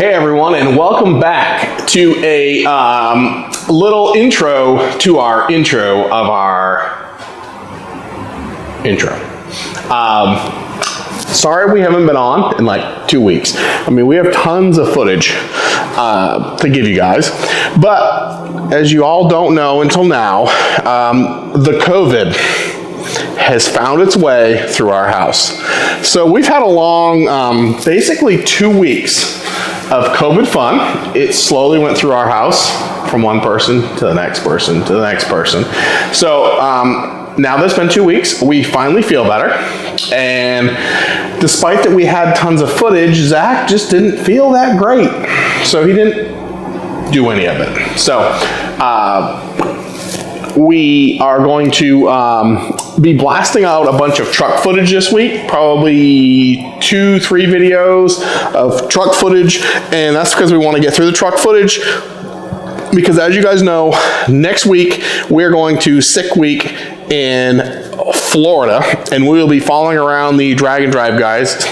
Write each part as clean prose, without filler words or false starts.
Hey everyone, and welcome back to a little intro to our intro of our intro. Sorry we haven't been on in like 2 weeks. I mean, we have tons of footage to give you guys, but as you all don't know until now, the COVID has found its way through our house. So we've had a long, basically 2 weeks of COVID fun. It slowly went through our house from one person to the next person to the next person. So now that it's been 2 weeks, we finally feel better. And despite that we had tons of footage, Zach just didn't feel that great. So he didn't do any of it. So we are going to be blasting out a bunch of truck footage this week, probably 2-3 videos of truck footage, and that's because we want to get through the truck footage, because as you guys know, next week we're going to Sick Week in Florida, and we will be following around the Drag and Drive guys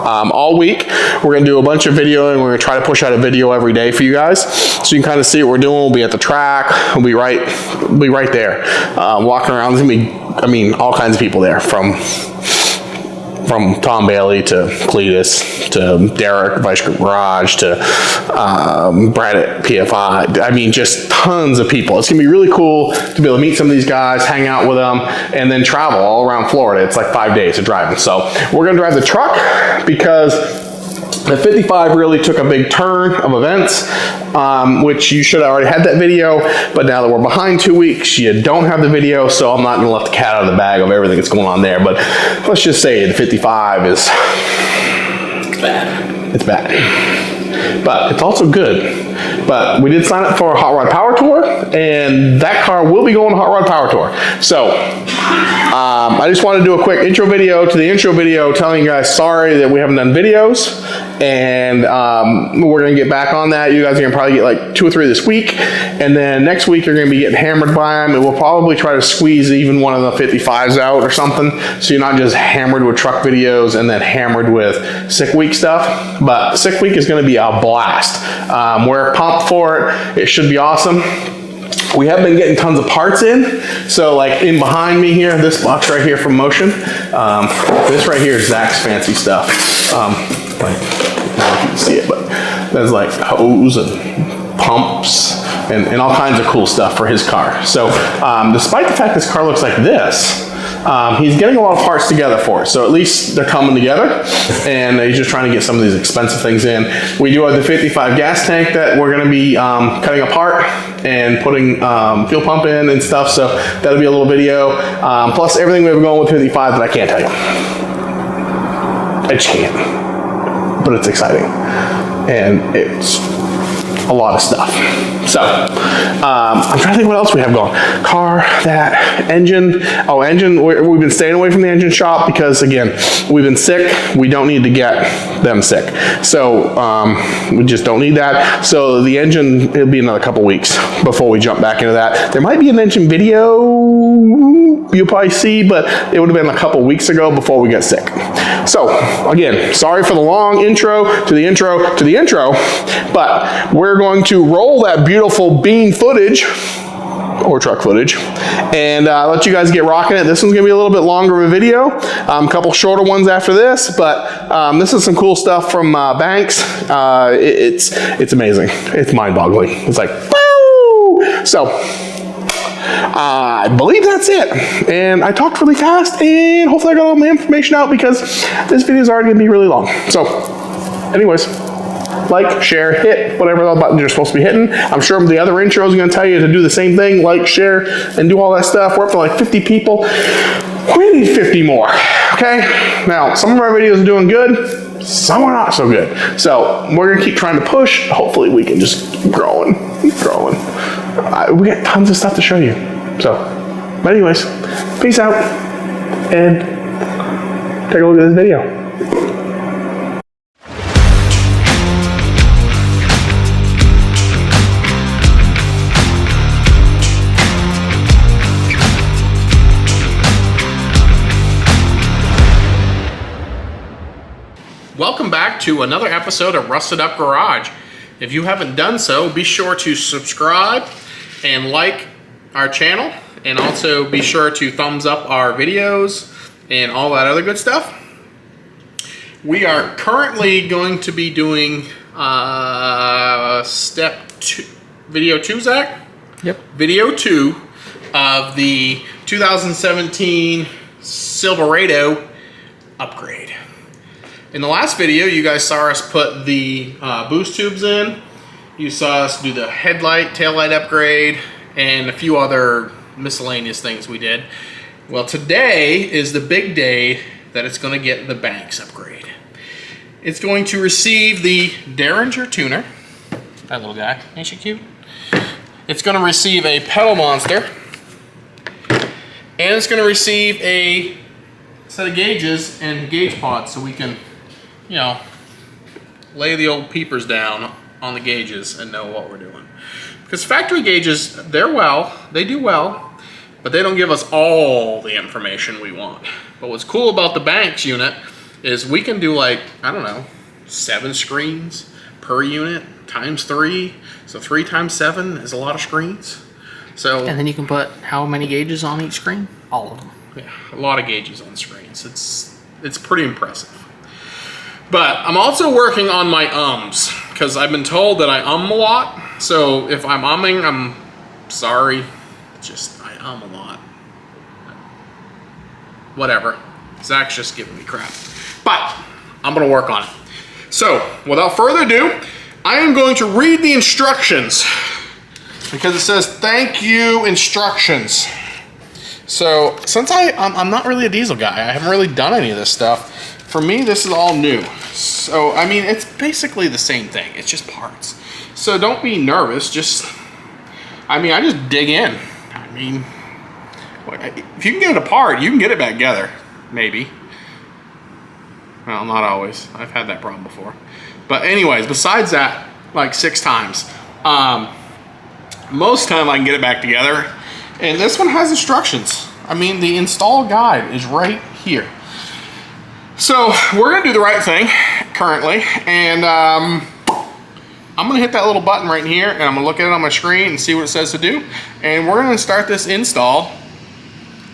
all week. We're going to do a bunch of video, and we're going to try to push out a video every day for you guys, so you can kind of see what we're doing. We'll be at the track. We'll be right there, walking around. There's going to be, I mean, all kinds of people there, from Tom Bailey to Cletus to Derek, Vice Grip Garage, to Brad at PFI. I mean, just tons of people. It's going to be really cool to be able to meet some of these guys, hang out with them, and then travel all around Florida. It's like 5 days of driving. So we're going to drive the truck because the 55 really took a big turn of events, which you should have already had that video, but now that we're behind 2 weeks, you don't have the video, so I'm not going to let the cat out of the bag of everything that's going on there. But let's just say the 55 is bad. It's bad, but it's also good. But we did sign up for a Hot Rod Power Tour, and that car will be going to Hot Rod Power Tour. So I just want to do a quick intro video to the intro video, telling you guys sorry that we haven't done videos, and we're going to get back on that. You guys are going to probably get like 2 or 3 this week, and then next week you're going to be getting hammered by them, and we'll probably try to squeeze even one of the 55s out or something, so you're not just hammered with truck videos and then hammered with Sick Week stuff. But Sick Week is going to be a blast. We're pumped for it. It should be awesome. We have been getting tons of parts in. So like in behind me here, this box right here from Motion, this right here is Zach's fancy stuff. Like, I don't know if you can see it, but there's like hose and pumps and all kinds of cool stuff for his car. So despite the fact this car looks like this, he's getting a lot of parts together for it. So at least they're coming together, and he's just trying to get some of these expensive things in. We do have the 55 gas tank that we're going to be cutting apart and putting fuel pump in and stuff. So that'll be a little video. Plus everything we have going with 55 that I can't tell you. I just can't. But it's exciting. And it's a lot of stuff. So, I'm trying to think what else we have going. Car, that, engine. Oh, engine, we've been staying away from the engine shop because, again, we've been sick. We don't need to get them sick. So, we just don't need that. So, the engine, it'll be another couple weeks before we jump back into that. There might be an engine video you'll probably see, but it would have been a couple weeks ago before we got sick. So, again, sorry for the long intro to the intro to the intro, but we're going to roll that beautiful bean footage, or truck footage, and let you guys get rocking it. This one's gonna be a little bit longer of a video, a couple shorter ones after this, but this is some cool stuff from Banks. It's amazing. It's mind-boggling. It's like, woo! So I believe that's it. And I talked really fast, and hopefully I got all my information out, because this video is already gonna be really long. So anyways, like, share, hit whatever the buttons you're supposed to be hitting. I'm sure the other intros are going to tell you to do the same thing, like, share, and do all that stuff. We're up to like 50 people. We need 50 more, okay? Now, some of our videos are doing good, some are not so good. So we're going to keep trying to push. Hopefully we can just keep growing. We got tons of stuff to show you. So, but anyways, peace out, and take a look at this video. Welcome back to another episode of Rusted Up Garage. If you haven't done so, be sure to subscribe and like our channel, and also be sure to thumbs up our videos and all that other good stuff. We are currently going to be doing video 2, Zach? Yep. Video 2 of the 2017 Silverado upgrade. In the last video, you guys saw us put the boost tubes in. You saw us do the headlight, taillight upgrade, and a few other miscellaneous things we did. Well, today is the big day that it's going to get the Banks upgrade. It's going to receive the Derringer tuner. That little guy, ain't she cute? It's going to receive a pedal monster. And it's going to receive a set of gauges and gauge pods so we can, you know, lay the old peepers down on the gauges and know what we're doing. Because factory gauges, they do well, but they don't give us all the information we want. But what's cool about the Banks unit is we can do, like, I don't know, 7 screens per unit times 3. So 3 times 7 is a lot of screens. So, and then you can put how many gauges on each screen? All of them. Yeah, a lot of gauges on screens. It's pretty impressive. But I'm also working on my ums, because I've been told that I a lot. So if I'm umming, I'm sorry. Just, I a lot. Whatever. Zach's just giving me crap. But I'm going to work on it. So without further ado, I am going to read the instructions, because it says thank you instructions. So since I'm not really a diesel guy, I haven't really done any of this stuff. For me, this is all new. So, I mean, it's basically the same thing. It's just parts. So don't be nervous. I just dig in. I mean, if you can get it apart, you can get it back together. Maybe. Well, not always. I've had that problem before. But anyways, besides that, like 6 times. Most time I can get it back together. And this one has instructions. I mean, the install guide is right here. So we're gonna do the right thing currently, and I'm gonna hit that little button right here, and I'm gonna look at it on my screen and see what it says to do. And we're gonna start this install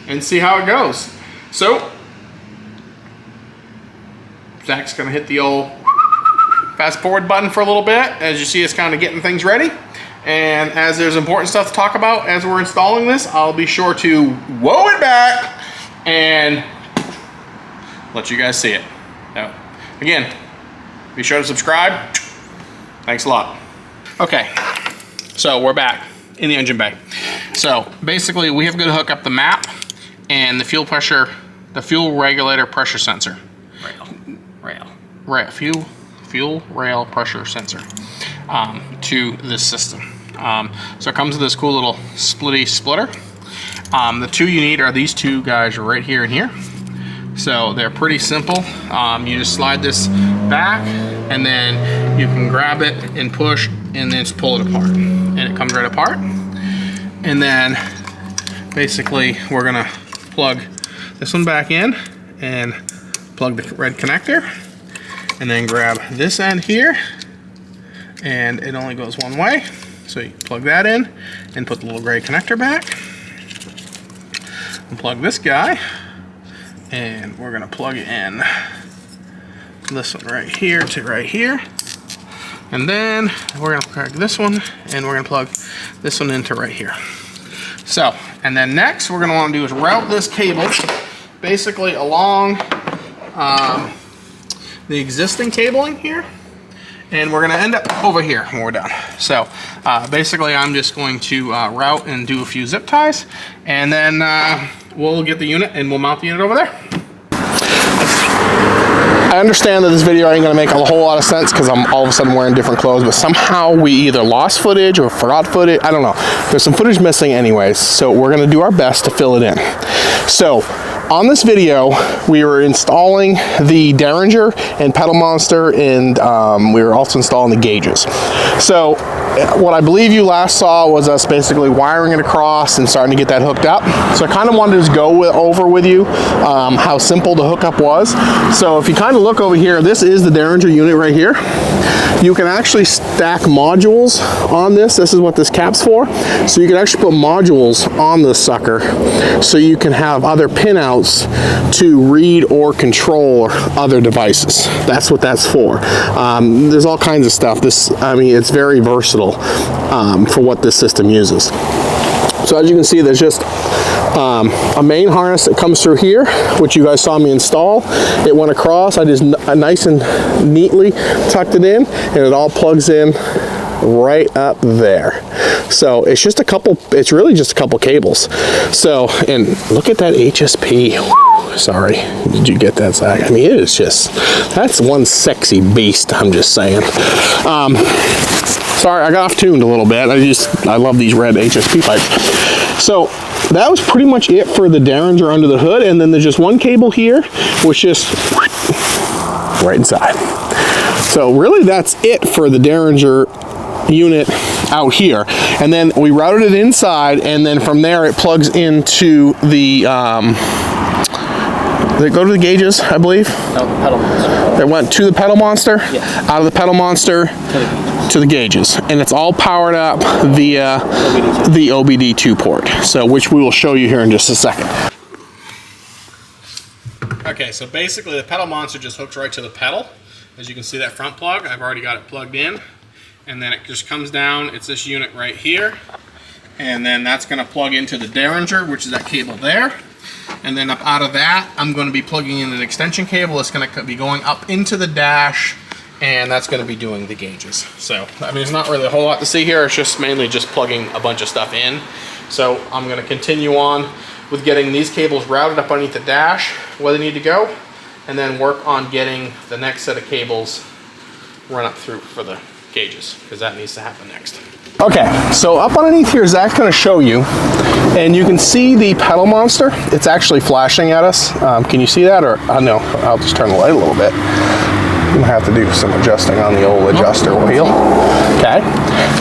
and see how it goes. So Zach's gonna hit the old fast forward button for a little bit as you see us kind of getting things ready. And as there's important stuff to talk about as we're installing this, I'll be sure to whoa it back and let you guys see it. Now, again, be sure to subscribe. Thanks a lot. Okay, so we're back in the engine bay. So basically, we have got to hook up the map and the fuel pressure, the fuel regulator pressure sensor. Fuel rail pressure sensor to this system. So it comes with this cool little splitty splitter. The 2 you need are these 2 guys right here and here. So they're pretty simple. You just slide this back, and then you can grab it and push, and then just pull it apart, and it comes right apart. And then basically we're gonna plug this one back in and plug the red connector, and then grab this end here, and it only goes one way. So you plug that in and put the little gray connector back, and plug this guy, and we're gonna plug it in this one right here to right here, and then we're gonna plug this one, and we're gonna plug this one into right here. So, and then next we're gonna want to do is route this cable basically along the existing cabling here, and we're gonna end up over here when we're done. So basically I'm just going to route and do a few zip ties, and then we'll get the unit and we'll mount the unit over there. I understand that this video ain't gonna make a whole lot of sense because I'm all of a sudden wearing different clothes, but somehow we either lost footage or forgot footage. I don't know. There's some footage missing anyways, so we're gonna do our best to fill it in. So on this video, we were installing the Derringer and pedal monster, and we were also installing the gauges. So what I believe you last saw was us basically wiring it across and starting to get that hooked up. So I kind of wanted to just go over with you how simple the hookup was. So if you kind of look over here, this is the Derringer unit right here. You can actually stack modules on this. This is what this cap's for. So you can actually put modules on this sucker so you can have other pinouts to read or control other devices. That's what that's for. There's all kinds of stuff. I mean, it's very versatile for what this system uses. So as you can see, there's just a main harness that comes through here, which you guys saw me install. It went across. I just nice and neatly tucked it in, and it all plugs in right up there. So it's just a couple, it's really just a couple cables. So, and look at that HSP. Whew, sorry, did you get that, Zach? I mean, it is just, that's one sexy beast, I'm just saying. Sorry, I got off tuned a little bit. I love these red HSP pipes. So that was pretty much it for the Derringer under the hood. And then there's just one cable here, which just right inside. So really that's it for the Derringer unit out here. And then we routed it inside, and then from there it plugs into the did it go to the gauges, I believe? No, the pedal monster. It went to the pedal monster, yeah. Out of the pedal monster to the gauges, and it's all powered up via the OBD2 port, so which we will show you here in just a second. Okay, so basically the pedal monster just hooks right to the pedal. As you can see, that front plug, I've already got it plugged in, and then it just comes down. It's this unit right here, and then that's going to plug into the Derringer, which is that cable there. And then up out of that, I'm going to be plugging in an extension cable that's going to be going up into the dash, and that's going to be doing the gauges. So, I mean, there's not really a whole lot to see here. It's just mainly just plugging a bunch of stuff in. So I'm going to continue on with getting these cables routed up underneath the dash where they need to go, and then work on getting the next set of cables run up through for the gauges, because that needs to happen next. Okay, so up underneath here, Zach's going to show you, and you can see the pedal monster. It's actually flashing at us. Can you see that? Or no, I'll just turn the light a little bit. I'm gonna have to do some adjusting on the old adjuster wheel. Okay,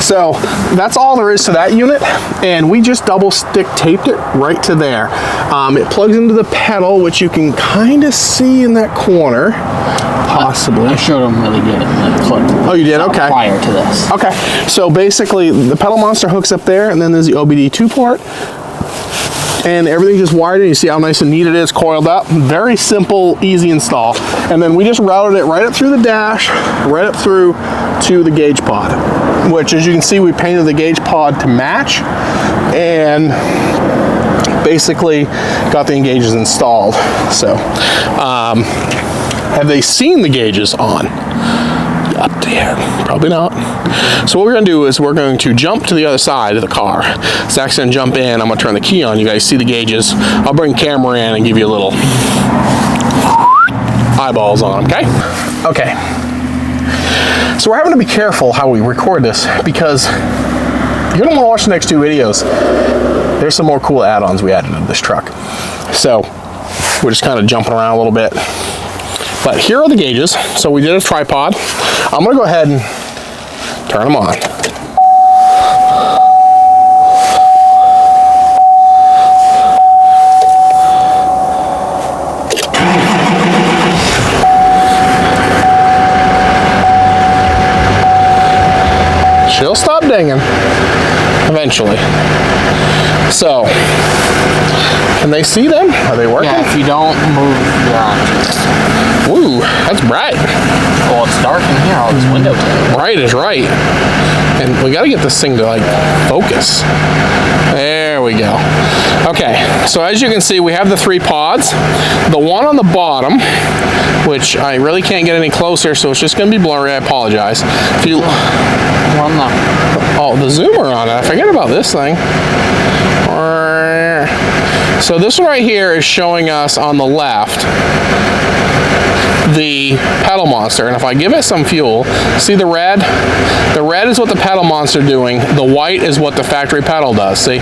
so that's all there is to that unit, and we just double stick taped it right to there. It plugs into the pedal, which you can kind of see in that corner. Possibly. I showed them really good in the clip. Oh, you did? Okay. Prior to this. Okay. So basically, the pedal monster hooks up there, and then there's the OBD2 port, and everything's just wired in. You see how nice and neat it is, coiled up. Very simple, easy install. And then we just routed it right up through the dash, right up through to the gauge pod, which, as you can see, we painted the gauge pod to match, and basically got the gauges installed. So, have they seen the gauges on? Up there, probably not. So what we're gonna do is we're going to jump to the other side of the car. Zach's gonna jump in, I'm gonna turn the key on, you guys see the gauges. I'll bring camera in and give you a little eyeballs on them, okay? Okay. So we're having to be careful how we record this, because you're gonna wanna watch the next two videos. There's some more cool add-ons we added to this truck. So we're just kind of jumping around a little bit. But here are the gauges. So we did a tripod. I'm gonna go ahead and turn them on. She'll stop dinging eventually. So, can they see them? Are they working? Yeah, if you don't move your objects. Ooh, that's bright. Well, it's dark in here, all this window tint. Right is right. And we gotta get this thing to like focus. There we go. Okay, so as you can see, we have the three pods. The one on the bottom, which I really can't get any closer, so it's just gonna be blurry, I apologize. If you, oh, the zoomer on it, I forget about this thing. So this one right here is showing us on the left the pedal monster, and if I give it some fuel, see the red? The red is what the pedal monster doing, the white is what the factory pedal does, see?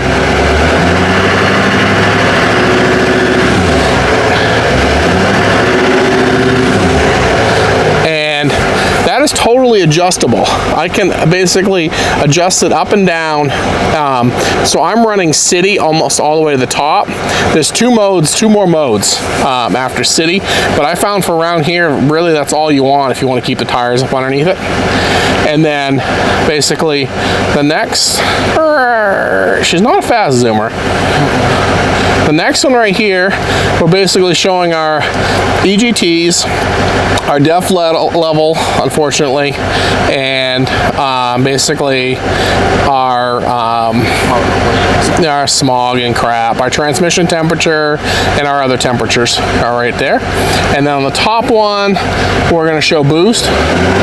And that is totally adjustable. I can basically adjust it up and down. So I'm running city almost all the way to the top. There's two more modes after city, but I found for around here, really that's all you want if you want to keep the tires up underneath it. And then basically the next, she's not a fast zoomer. The next one right here, we're basically showing our EGTs, our def level, unfortunately, and basically our smog and crap, our transmission temperature, and our other temperatures are right there. And then on the top one, we're going to show boost,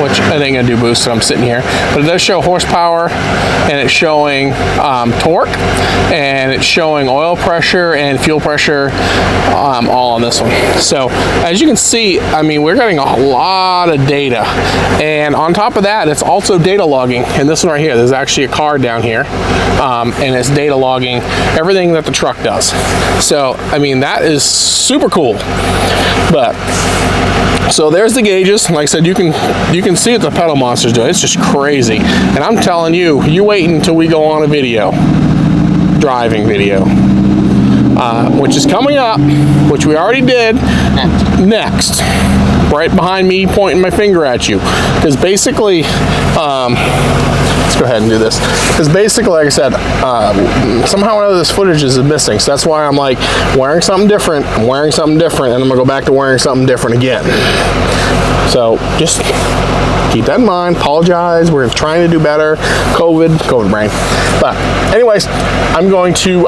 which I ain't going to do boost, so I'm sitting here, but it does show horsepower, and it's showing torque, and it's showing oil pressure and fuel pressure, all on this one. So as you can see, I mean, we're getting a lot of data, and on top of that, it's also data logging. And this one right here, there's actually a card down here, and it's data logging everything that the truck does. So I mean, that is super cool. But so there's the gauges. Like I said, you can see what the pedal monster's doing. It's just crazy. And I'm telling you, you wait until we go on a video, driving video, which is coming up, which we already did next, right behind me pointing my finger at you. Because basically, let's go ahead and do this. Because basically, like I said, somehow or other this footage is missing. So that's why I'm like wearing something different. I'm wearing something different, and I'm gonna go back to wearing something different again. So just keep that in mind. Apologize. We're trying to do better. COVID brain. But anyways, I'm going to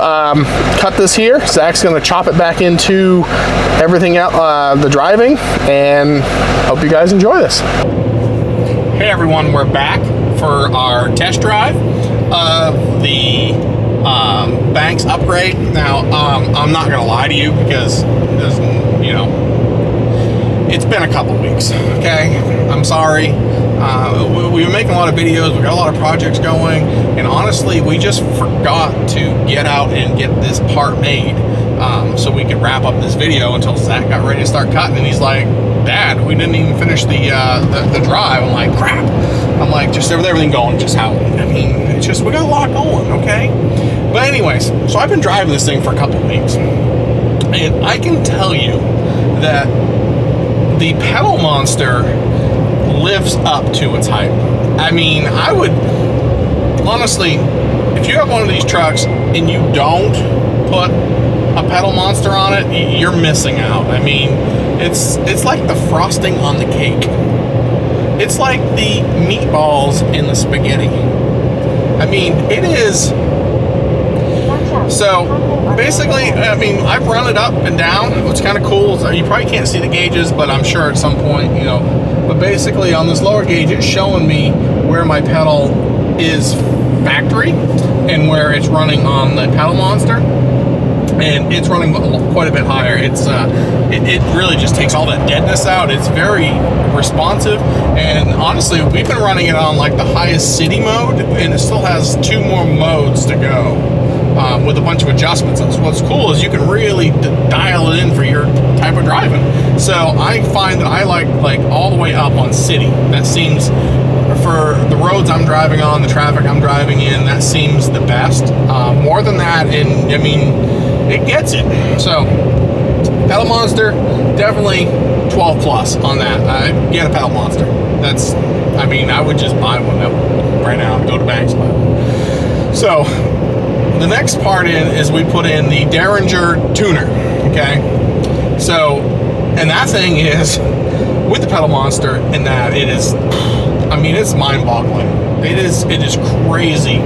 cut this here. Zach's going to chop it back into everything out, the driving, and hope you guys enjoy this. Hey everyone, we're back for our test drive of the Banks upgrade. Now, I'm not going to lie to you because there's, you know, it's been a couple weeks, okay? I'm sorry. We've been making a lot of videos, we got a lot of projects going, and honestly, we just forgot to get out and get this part made so we could wrap up this video until Zach got ready to start cutting, and he's like, Dad, we didn't even finish the drive. I'm like, crap. I'm like, just everything going, just how, I mean, it's just, we got a lot going, okay? But anyways, so I've been driving this thing for a couple weeks, and I can tell you that the pedal monster lives up to its hype. I mean, I would honestly, if you have one of these trucks and you don't put a pedal monster on it, you're missing out. I mean, it's like the frosting on the cake. It's like the meatballs in the spaghetti. I mean, it is. So basically, I mean, I've run it up and down. What's kind of cool is you probably can't see the gauges, but I'm sure at some point, you know. But basically, on this lower gauge, it's showing me where my pedal is factory and where it's running on the pedal monster. And it's running quite a bit higher. It's it really just takes all that deadness out. It's very responsive, and honestly, we've been running it on like the highest city mode, and it still has 2 more modes to go. With a bunch of adjustments. And so what's cool is you can really dial it in for your type of driving. So I find that I like all the way up on city. That seems, for the roads I'm driving on, the traffic I'm driving in, that seems the best. More than that, and I mean, it gets it. So pedal monster, definitely 12 plus on that. I get a pedal monster. That's, I mean, I would just buy one right now, go to Banks. So the next part is we put in the Derringer tuner, okay? So, and that thing is, with the pedal monster, and that it is, I mean, it's mind-boggling. It is crazy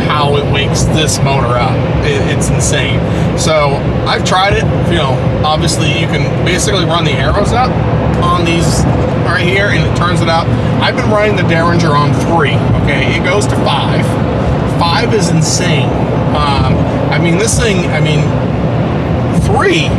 how it wakes this motor up. It's insane. So, I've tried it, you know, obviously you can basically run the arrows up on these right here, and it turns it up. I've been running the Derringer on 3, okay? It goes to 5. 5 is insane. I mean, this thing, I mean, 3,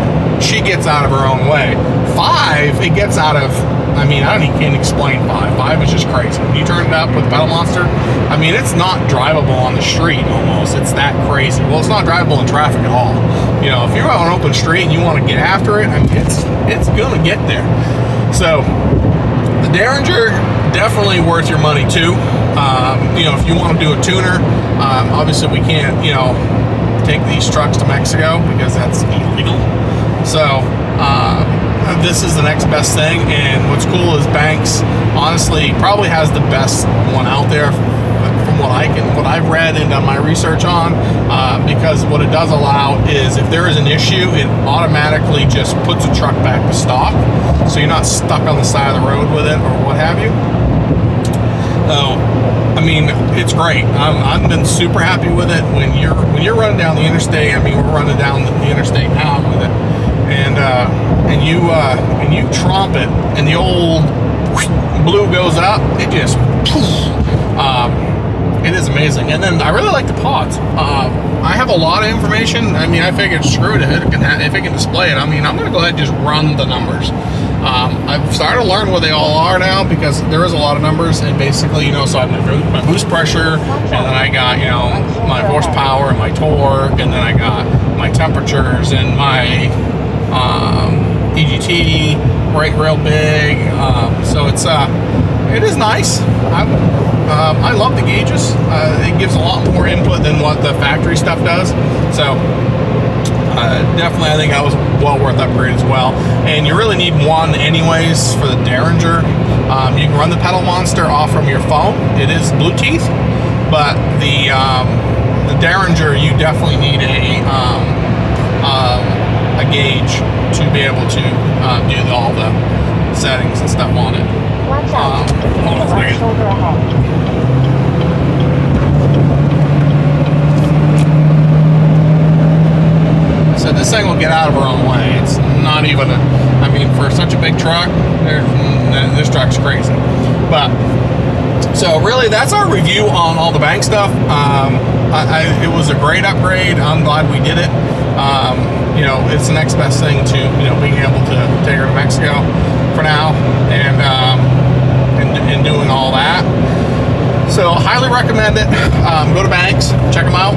she gets out of her own way. 5, it gets out of I mean, I don't even can't explain 5. 5 is just crazy. When you turn it up with the pedal monster, I mean, it's not drivable on the street almost. It's that crazy. Well, it's not drivable in traffic at all. You know, if you're on an open street and you want to get after it, I mean, it's gonna get there. So the Derringer, definitely worth your money too. You know, if you want to do a tuner, obviously we can't, you know, take these trucks to Mexico because that's illegal. So this is the next best thing. And what's cool is Banks honestly probably has the best one out there from what I've read and done my research on, because what it does allow is if there is an issue, it automatically just puts a truck back to stock, so you're not stuck on the side of the road with it or what have you. I mean, it's great. I've been super happy with it. When you're running down the interstate, I mean, we're running down the interstate now with it, and you tromp it, and the old blue goes up. It just, it is amazing. And then I really like the pods. I have a lot of information. I mean, I figured screw it, if it can display it, I mean, I'm gonna go ahead and just run the numbers. I've started to learn what they all are now, because there is a lot of numbers, and basically, you know, so I have my boost pressure, and then I got, you know, my horsepower and my torque, and then I got my temperatures and my EGT right real big. So it is nice. I love the gauges. It gives a lot more input than what the factory stuff does. So definitely, I think that was well worth upgrade as well. And you really need one anyways for the Derringer. You can run the pedal monster off from your phone. It is Bluetooth, but the Derringer, you definitely need a gauge to be able to do all the settings and stuff on it. Watch out. Hold on a second. Shoulder ahead. So this thing will get out of her own way. It's not even I mean, for such a big truck, this truck's crazy. But, so really, that's our review on all the Bank stuff. It was a great upgrade. I'm glad we did it. You know, it's the next best thing to, you know, being able to take her to Mexico for now, and doing all that. So highly recommend it. Go to Banks, check them out,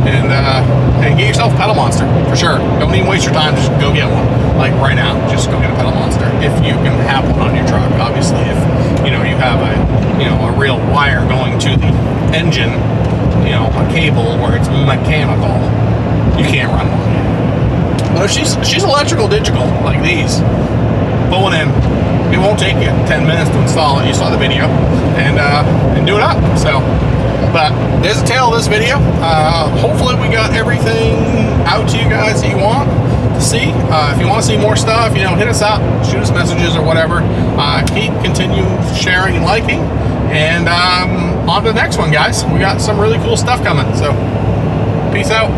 and get yourself a pedal monster for sure. Don't even waste your time. Just go get one. Like right now, just go get a pedal monster if you can have one on your truck. Obviously, if you know you have a real wire going to the engine, you know, a cable where it's mechanical, you can't run one. But if she's electrical digital like these, pull it in. It won't take you 10 minutes to install it. You saw the video, and do it up. So, but there's a tail of this video. Hopefully we got everything out to you guys that you want to see. If you want to see more stuff, you know, hit us up, shoot us messages or whatever. Continue sharing and liking, and on to the next one, guys. We got some really cool stuff coming. So, peace out.